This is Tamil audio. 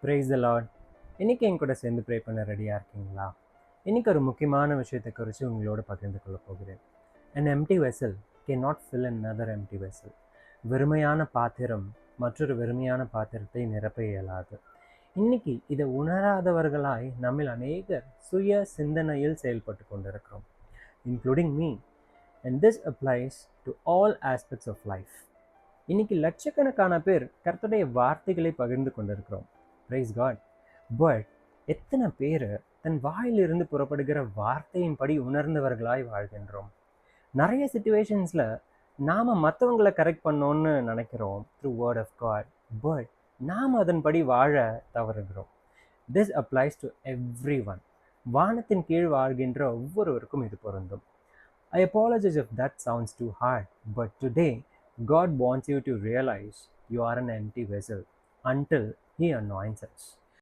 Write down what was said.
Praise the Lord. இன்றைக்கி என் கூட சேர்ந்து ப்ரே பண்ண ரெடியாக இருக்கீங்களா? இன்றைக்கி ஒரு முக்கியமான விஷயத்தை குறித்து உங்களோட பகிர்ந்து கொள்ள போகிறேன். An empty vessel cannot fill another empty vessel. வெறுமையான பாத்திரம் மற்றொரு வெறுமையான பாத்திரத்தை நிரப்ப இயலாது. இன்னைக்கு இதை உணராதவர்களாய் நம்மில் அநேகர் சுய சிந்தனையில் செயல்பட்டு கொண்டிருக்கிறோம், including me. And this applies to all aspects of life. இன்னைக்கு லட்சக்கணக்கான பேர் கர்த்தருடைய வார்த்தைகளை பகிர்ந்து கொண்டிருக்கிறோம். Price God. பட் எத்தனை பேர் தன் வாயிலிருந்து புறப்படுகிற வார்த்தையின்படி உணர்ந்தவர்களாய் வாழ்கின்றோம்? நிறைய சுச்சுவேஷன்ஸில் நாம் மற்றவங்களை கரெக்ட் பண்ணோன்னு நினைக்கிறோம் through word of God, but நாம் அதன்படி வாழ தவறுகிறோம். This applies to everyone. வானத்தின் கீழ் வாழ்கின்ற ஒவ்வொருவருக்கும் இது பொருந்தும். I apologize if that sounds too hard, but today God wants you to realize you are an empty vessel until He anoints us.